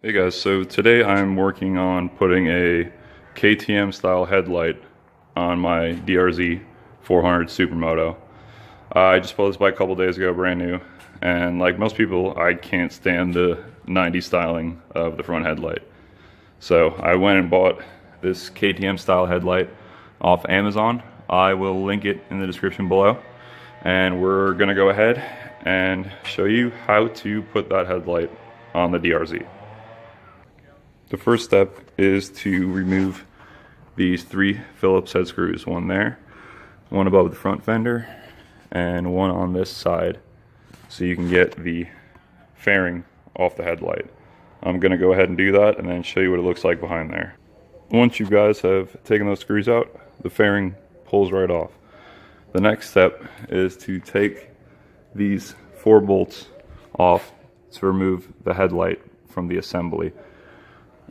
Hey guys, so today I'm working on putting a KTM Style Headlight on my DRZ400 Supermoto. I just bought this bike a couple days ago, brand new, and like most people, I can't stand the 90s styling of the front headlight. So I went and bought this KTM Style Headlight off Amazon. I will link it in the description below, and we're gonna go ahead and show you how to put that headlight on the DRZ. The first step is to remove these 3 Phillips head screws, one there, one above the front fender, and one on this side, so you can get the fairing off the headlight. I'm going to go ahead and do that and then show you what it looks like behind there. Once you guys have taken those screws out, the fairing pulls right off. The next step is to take these 4 bolts off to remove the headlight from the assembly.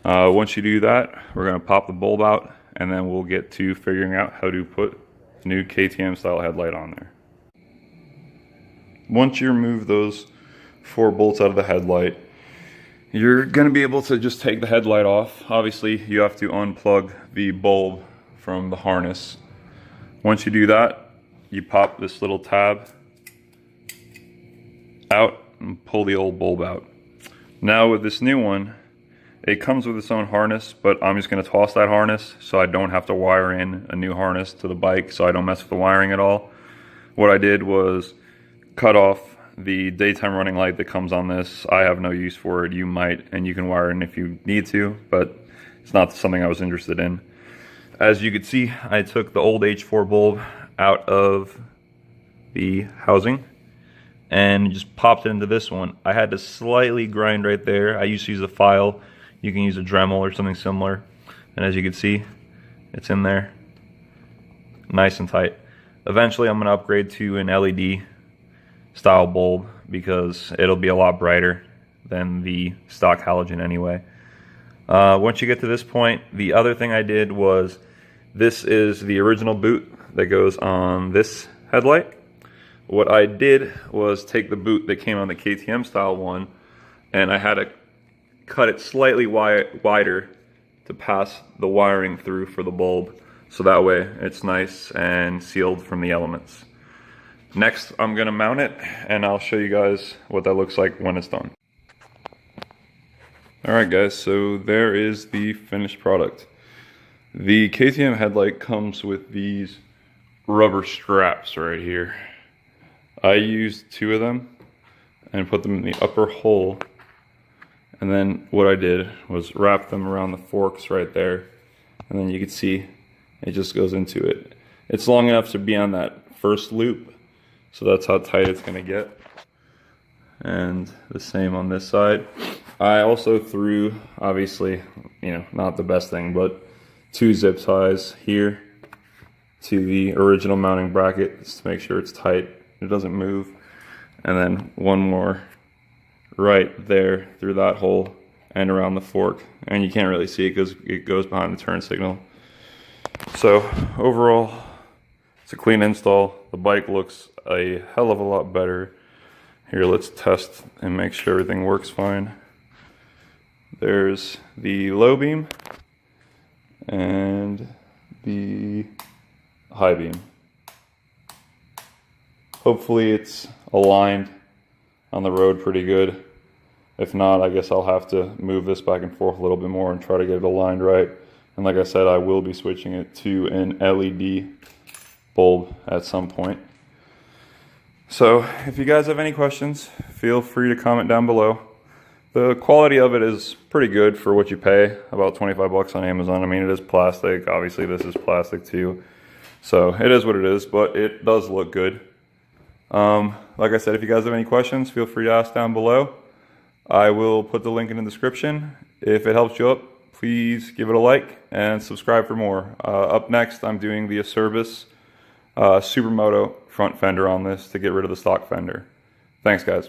Once you do that, we're going to pop the bulb out, and then we'll get to figuring out how to put the new KTM Style Headlight on there. Once you remove those 4 bolts out of the headlight, you're going to be able to just take the headlight off. Obviously, you have to unplug the bulb from the harness. Once you do that, you pop this little tab out and pull the old bulb out. Now with this new one, it comes with its own harness, but I'm just going to toss that harness so I don't have to wire in a new harness to the bike, so I don't mess with the wiring at all. What I did was cut off the daytime running light that comes on this. I have no use for it. You might, and you can wire in if you need to, but it's not something I was interested in. As you can see, I took the old H4 bulb out of the housing and just popped it into this one. I had to slightly grind right there. I used to use a file. You can use a Dremel or something similar. And as you can see, it's in there, nice and tight. Eventually I'm gonna upgrade to an LED style bulb because it'll be a lot brighter than the stock halogen anyway. Once you get to this point, the other thing I did was, this is the original boot that goes on this headlight. What I did was take the boot that came on the KTM style one, and I had to cut it slightly wider to pass the wiring through for the bulb, so that way it's nice and sealed from the elements. Next, I'm going to mount it, and I'll show you guys what that looks like when it's done. Alright guys, so there is the finished product. The KTM headlight comes with these rubber straps right here. I used 2 of them and put them in the upper hole. And then what I did was wrap them around the forks right there, and then you can see it just goes into it. It's long enough to be on that first loop, so that's how tight it's going to get. And the same on this side. I also threw, obviously, you know, not the best thing, but 2 zip ties here to the original mounting bracket just to make sure it's tight, it doesn't move, and then 1 more right there through that hole and around the fork, and you can't really see it because it goes behind the turn signal. So overall, it's a clean install. The bike looks a hell of a lot better. Here, let's test and make sure everything works fine. There's the low beam and the high beam. Hopefully it's aligned on the road pretty good. If not, I guess I'll have to move this back and forth a little bit more and try to get it aligned right. And like I said, I will be switching it to an LED bulb at some point. So if you guys have any questions, feel free to comment down below. The quality of it is pretty good for what you pay, about 25 bucks on Amazon. I mean, it is plastic. Obviously this is plastic too. So it is what it is, but it does look good. Like I said, if you guys have any questions, feel free to ask down below. I will put the link in the description. If it helps you up, please give it a like and subscribe for more. Up next, I'm doing the Acerbis Supermoto front fender on this to get rid of the stock fender. Thanks, guys.